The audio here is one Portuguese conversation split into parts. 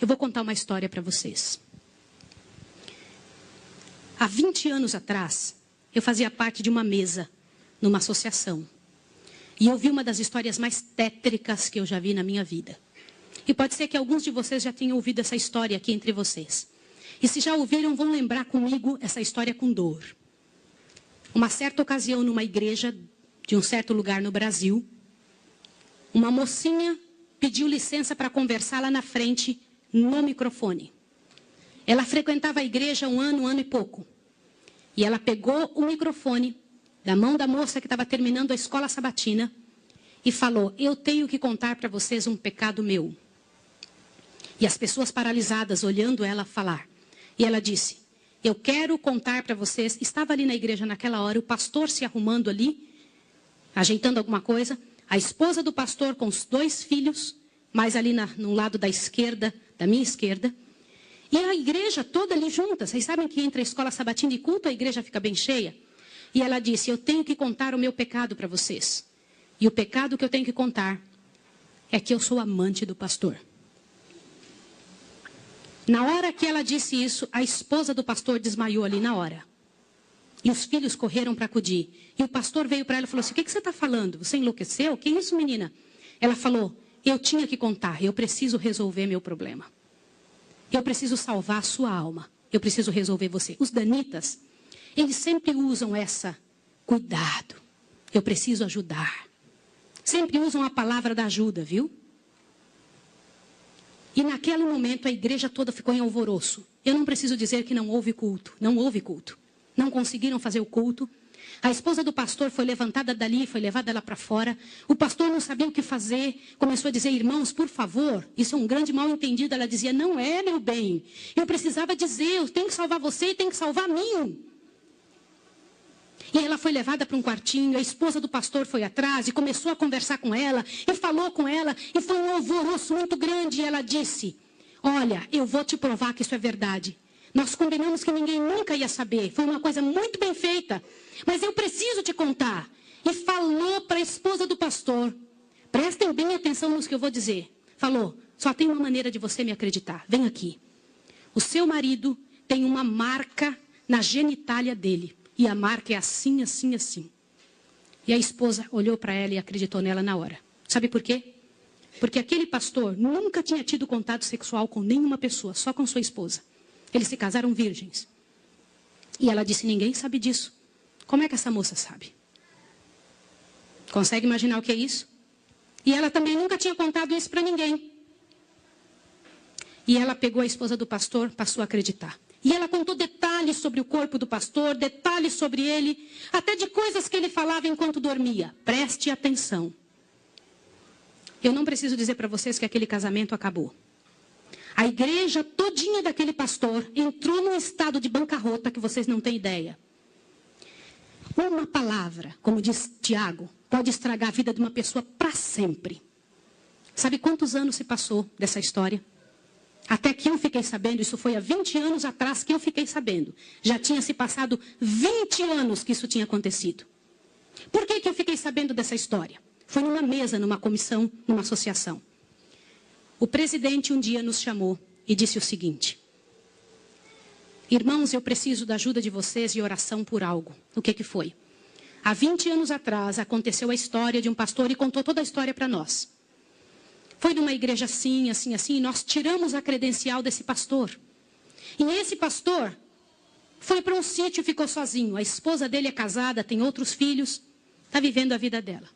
Eu vou contar uma história para vocês. Há 20 anos atrás, eu fazia parte de uma mesa numa associação. E eu vi uma das histórias mais tétricas que eu já vi na minha vida. E pode ser que alguns de vocês já tenham ouvido essa história aqui entre vocês. E se já ouviram, vão lembrar comigo essa história com dor. Uma certa ocasião, numa igreja de um certo lugar no Brasil, uma mocinha pediu licença para conversar lá na frente, no microfone. Ela frequentava a igreja um ano e pouco. E ela pegou o microfone da mão da moça que estava terminando a escola sabatina e falou: eu tenho que contar para vocês um pecado meu. E as pessoas paralisadas olhando ela falar. E ela disse: eu quero contar para vocês. Estava ali na igreja naquela hora, o pastor se arrumando ali, ajeitando alguma coisa. A esposa do pastor com os 2 filhos, mais ali no lado da esquerda, da minha esquerda. E a igreja toda ali junta. Vocês sabem que entre a escola sabatina e culto a igreja fica bem cheia? E ela disse: eu tenho que contar o meu pecado para vocês. E o pecado que eu tenho que contar é que eu sou amante do pastor. Na hora que ela disse isso, a esposa do pastor desmaiou ali na hora. E os filhos correram para acudir. E o pastor veio para ela e falou assim: o que você está falando? Você enlouqueceu? O que é isso, menina? Ela falou: eu tinha que contar, eu preciso resolver meu problema. Eu preciso salvar a sua alma. Eu preciso resolver você. Os danitas, eles sempre usam essa: cuidado, eu preciso ajudar. Sempre usam a palavra da ajuda, viu? E naquele momento a igreja toda ficou em alvoroço. Eu não preciso dizer que não houve culto. Não houve culto. Não conseguiram fazer o culto. A esposa do pastor foi levantada dali, foi levada lá para fora. O pastor não sabia o que fazer. Começou a dizer: irmãos, por favor, isso é um grande mal entendido. Ela dizia: não é, meu bem. Eu precisava dizer, eu tenho que salvar você e tenho que salvar a mim. E ela foi levada para um quartinho, a esposa do pastor foi atrás e começou a conversar com ela, e falou com ela, e foi um alvoroço muito grande. E ela disse: olha, eu vou te provar que isso é verdade. Nós combinamos que ninguém nunca ia saber, foi uma coisa muito bem feita, mas eu preciso te contar. E falou para a esposa do pastor: prestem bem atenção no que eu vou dizer. Falou: só tem uma maneira de você me acreditar, vem aqui. O seu marido tem uma marca na genitália dele. E a marca é assim, assim, assim. E a esposa olhou para ela e acreditou nela na hora. Sabe por quê? Porque aquele pastor nunca tinha tido contato sexual com nenhuma pessoa, só com sua esposa. Eles se casaram virgens. E ela disse: ninguém sabe disso. Como é que essa moça sabe? Consegue imaginar o que é isso? E ela também nunca tinha contado isso para ninguém. E ela pegou a esposa do pastor, passou a acreditar. E ela contou detalhes sobre o corpo do pastor, detalhes sobre ele, até de coisas que ele falava enquanto dormia. Preste atenção. Eu não preciso dizer para vocês que aquele casamento acabou. A igreja todinha daquele pastor entrou num estado de bancarrota que vocês não têm ideia. Uma palavra, como diz Tiago, pode estragar a vida de uma pessoa para sempre. Sabe quantos anos se passou dessa história? Até que eu fiquei sabendo, isso foi há 20 anos atrás que eu fiquei sabendo. Já tinha se passado 20 anos que isso tinha acontecido. Por que eu fiquei sabendo dessa história? Foi numa mesa, numa comissão, numa associação. O presidente um dia nos chamou e disse o seguinte: irmãos, eu preciso da ajuda de vocês e oração por algo. O que foi? Há 20 anos atrás aconteceu a história de um pastor e contou toda a história para nós. Foi numa igreja assim, assim, assim, e nós tiramos a credencial desse pastor. E esse pastor foi para um sítio e ficou sozinho. A esposa dele é casada, tem outros filhos, está vivendo a vida dela.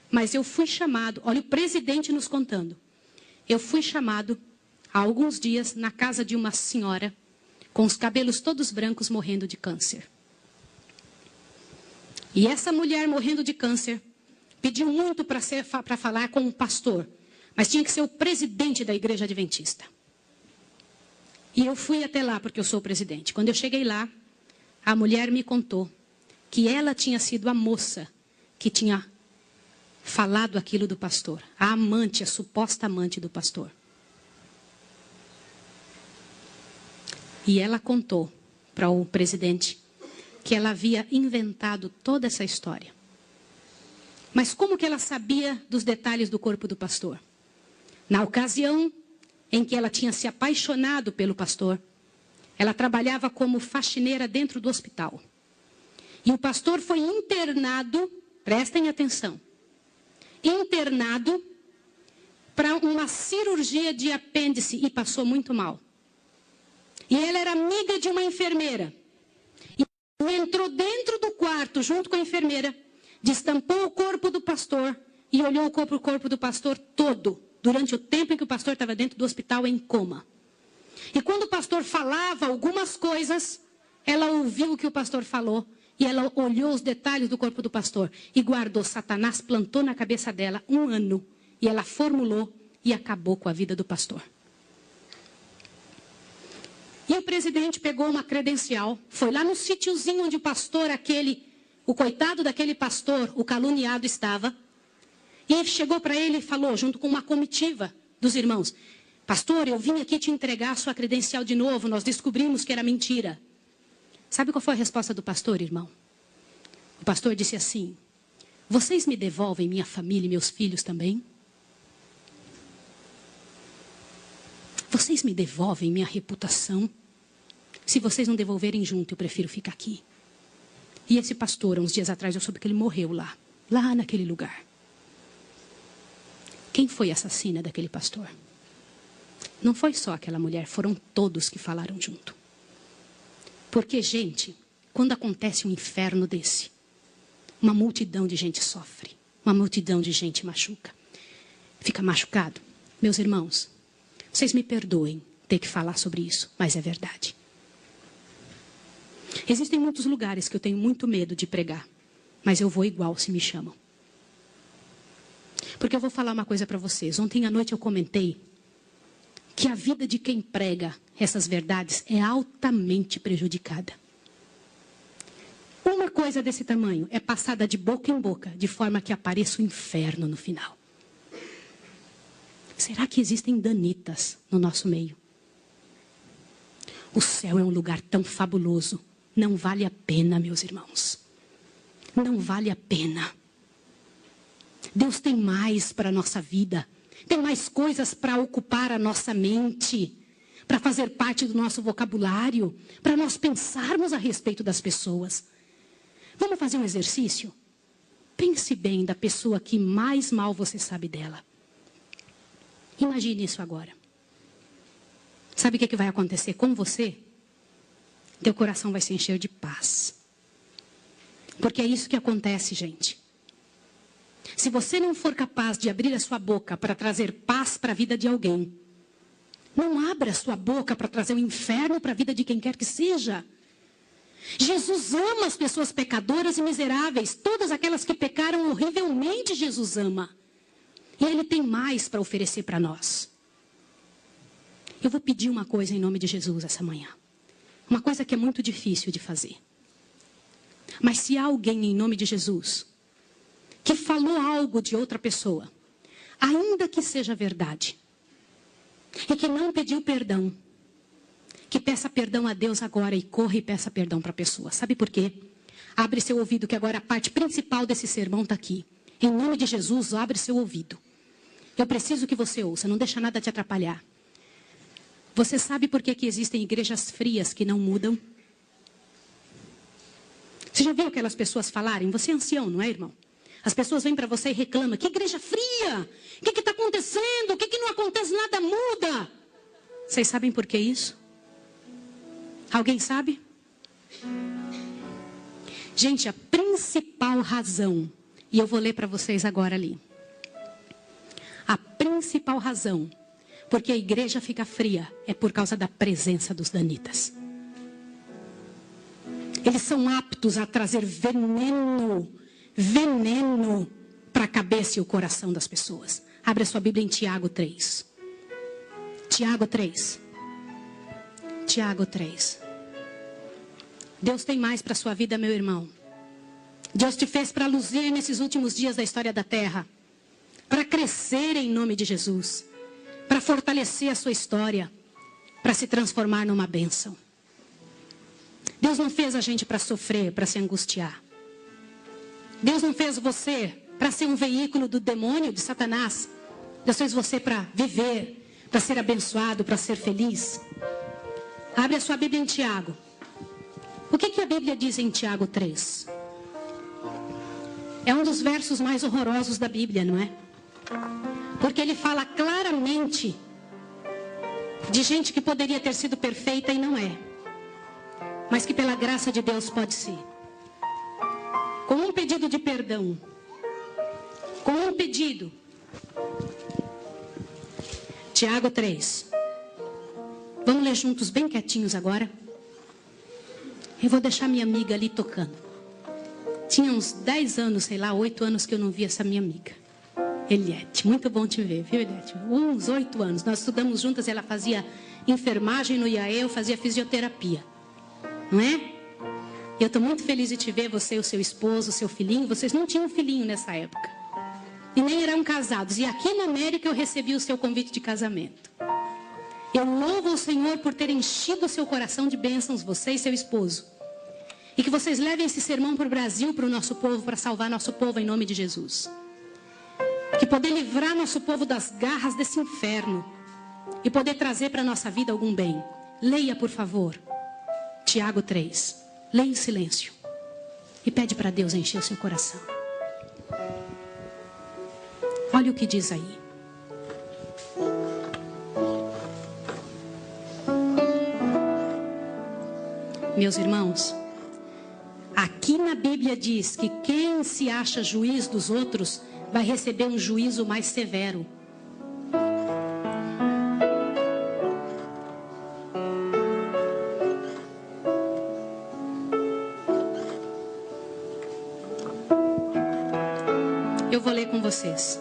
Mas eu fui chamado, olha o presidente nos contando. Eu fui chamado há alguns dias na casa de uma senhora com os cabelos todos brancos morrendo de câncer. E essa mulher morrendo de câncer pediu muito para falar com o pastor. Mas tinha que ser o presidente da igreja adventista. E eu fui até lá porque eu sou o presidente. Quando eu cheguei lá, a mulher me contou que ela tinha sido a moça que tinha falado aquilo do pastor. A amante, a suposta amante do pastor. E ela contou para o presidente que ela havia inventado toda essa história. Mas como que ela sabia dos detalhes do corpo do pastor? Na ocasião, em que ela tinha se apaixonado pelo pastor. Ela trabalhava como faxineira dentro do hospital. E o pastor foi internado, prestem atenção, internado para uma cirurgia de apêndice e passou muito mal. E ela era amiga de uma enfermeira. E entrou dentro do quarto junto com a enfermeira, destampou o corpo do pastor e olhou o corpo do pastor todo, durante o tempo em que o pastor estava dentro do hospital em coma. E quando o pastor falava algumas coisas, ela ouviu o que o pastor falou e ela olhou os detalhes do corpo do pastor e guardou. Satanás plantou na cabeça dela 1 ano e ela formulou e acabou com a vida do pastor. E o presidente pegou uma credencial, foi lá no sítiozinho onde o pastor o coitado daquele pastor, o caluniado, estava. E ele chegou para ele e falou, junto com uma comitiva dos irmãos: pastor, eu vim aqui te entregar a sua credencial de novo, nós descobrimos que era mentira. Sabe qual foi a resposta do pastor, irmão? O pastor disse assim: vocês me devolvem minha família e meus filhos também? Vocês me devolvem minha reputação? Se vocês não devolverem junto, eu prefiro ficar aqui. E esse pastor, uns dias atrás, eu soube que ele morreu lá naquele lugar. Quem foi a assassina daquele pastor? Não foi só aquela mulher, foram todos que falaram junto. Porque, gente, quando acontece um inferno desse, uma multidão de gente sofre, uma multidão de gente machuca, fica machucado. Meus irmãos, vocês me perdoem ter que falar sobre isso, mas é verdade. Existem muitos lugares que eu tenho muito medo de pregar, mas eu vou igual se me chamam. Porque eu vou falar uma coisa para vocês. Ontem à noite eu comentei que a vida de quem prega essas verdades é altamente prejudicada. Uma coisa desse tamanho é passada de boca em boca, de forma que apareça o inferno no final. Será que existem danitas no nosso meio? O céu é um lugar tão fabuloso. Não vale a pena, meus irmãos. Não vale a pena. Deus tem mais para a nossa vida. Tem mais coisas para ocupar a nossa mente, para fazer parte do nosso vocabulário, para nós pensarmos a respeito das pessoas. Vamos fazer um exercício? Pense bem da pessoa que mais mal você sabe dela. Imagine isso agora. Sabe o que vai acontecer com você? Teu coração vai se encher de paz. Porque é isso que acontece, gente. Se você não for capaz de abrir a sua boca para trazer paz para a vida de alguém, não abra a sua boca para trazer o inferno para a vida de quem quer que seja. Jesus ama as pessoas pecadoras e miseráveis. Todas aquelas que pecaram horrivelmente, Jesus ama. E Ele tem mais para oferecer para nós. Eu vou pedir uma coisa em nome de Jesus essa manhã. Uma coisa que é muito difícil de fazer. Mas se há alguém em nome de Jesus que falou algo de outra pessoa, ainda que seja verdade, e que não pediu perdão, que peça perdão a Deus agora e corra e peça perdão para a pessoa. Sabe por quê? Abre seu ouvido, que agora a parte principal desse sermão está aqui. Em nome de Jesus, abre seu ouvido. Eu preciso que você ouça, não deixa nada te atrapalhar. Você sabe por que existem igrejas frias que não mudam? Você já viu aquelas pessoas falarem? Você é ancião, não é, irmão? As pessoas vêm para você e reclamam: que igreja fria! O que está acontecendo? O que não acontece? Nada muda. Vocês sabem por que isso? Alguém sabe? Gente, a principal razão, e eu vou ler para vocês agora ali. A principal razão porque a igreja fica fria é por causa da presença dos danitas. Eles são aptos a trazer veneno para a cabeça e o coração das pessoas. Abre a sua Bíblia em Tiago 3. Tiago 3. Tiago 3. Deus tem mais para a sua vida, meu irmão. Deus te fez para luzir nesses últimos dias da história da terra. Para crescer em nome de Jesus. Para fortalecer a sua história. Para se transformar numa bênção. Deus não fez a gente para sofrer, para se angustiar. Deus não fez você para ser um veículo do demônio, de Satanás. Deus fez você para viver, para ser abençoado, para ser feliz? Abre a sua Bíblia em Tiago. O que a Bíblia diz em Tiago 3? É um dos versos mais horrorosos da Bíblia, não é? Porque ele fala claramente de gente que poderia ter sido perfeita e não é, mas que pela graça de Deus pode ser. Com um pedido de perdão, com um pedido. Tiago 3. Vamos ler juntos bem quietinhos agora. Eu vou deixar minha amiga ali tocando. Tinha uns 10 anos, sei lá, 8 anos que eu não via essa minha amiga. Eliette, muito bom te ver, viu, Eliette? Uns 8 anos. Nós estudamos juntas, ela fazia enfermagem no IAE, eu fazia fisioterapia. Não é? Eu estou muito feliz de te ver, você e o seu esposo, o seu filhinho. Vocês não tinham filhinho nessa época. E nem eram casados. E aqui na América eu recebi o seu convite de casamento. Eu louvo o Senhor por ter enchido o seu coração de bênçãos, você e seu esposo. E que vocês levem esse sermão para o Brasil, para o nosso povo, para salvar nosso povo em nome de Jesus. Que poder livrar nosso povo das garras desse inferno. E poder trazer para a nossa vida algum bem. Leia, por favor, Tiago 3. Leia em silêncio. E pede para Deus encher o seu coração. Olha o que diz aí. Meus irmãos, aqui na Bíblia diz que quem se acha juiz dos outros vai receber um juízo mais severo. Eu vou ler com vocês.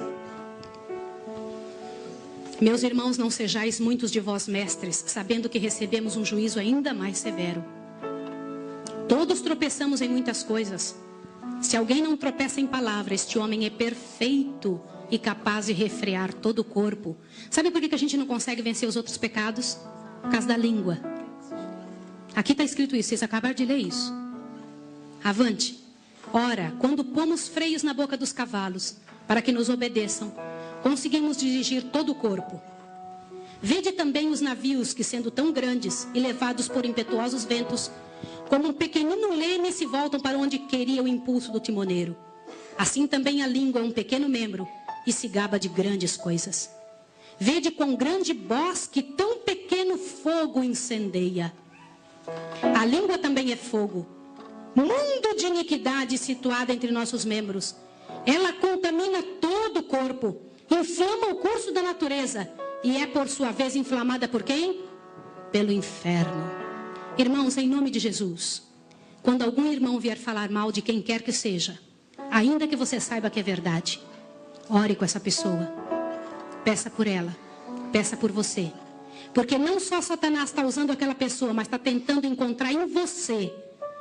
Meus irmãos, não sejais muitos de vós mestres, sabendo que recebemos um juízo ainda mais severo. Todos tropeçamos em muitas coisas. Se alguém não tropeça em palavra, este homem é perfeito e capaz de refrear todo o corpo. Sabe por que a gente não consegue vencer os outros pecados? Por causa da língua. Aqui está escrito isso, vocês acabaram de ler isso. Avante. Ora, quando pomos freios na boca dos cavalos, para que nos obedeçam, conseguimos dirigir todo o corpo. Vede também os navios que, sendo tão grandes e levados por impetuosos ventos, como um pequenino leme, se voltam para onde queria o impulso do timoneiro. Assim também a língua é um pequeno membro e se gaba de grandes coisas. Vede quão grande bosque tão pequeno fogo incendeia. A língua também é fogo, mundo de iniquidade situada entre nossos membros. Ela contamina todo o corpo, inflama o curso da natureza e é por sua vez inflamada por quem? Pelo inferno. Irmãos, em nome de Jesus, quando algum irmão vier falar mal de quem quer que seja, ainda que você saiba que é verdade, ore com essa pessoa. Peça por ela, peça por você. Porque não só Satanás está usando aquela pessoa, mas está tentando encontrar em você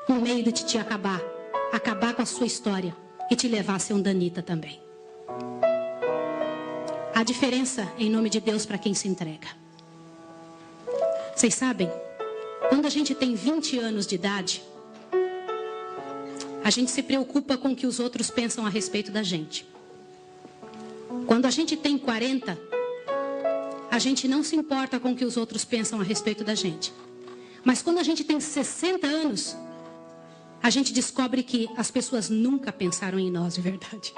um meio de te acabar com a sua história e te levar a ser um danita também. A diferença, em nome de Deus, para quem se entrega. Vocês sabem, quando a gente tem 20 anos de idade, a gente se preocupa com o que os outros pensam a respeito da gente. Quando a gente tem 40, a gente não se importa com o que os outros pensam a respeito da gente. Mas quando a gente tem 60 anos, a gente descobre que as pessoas nunca pensaram em nós de verdade.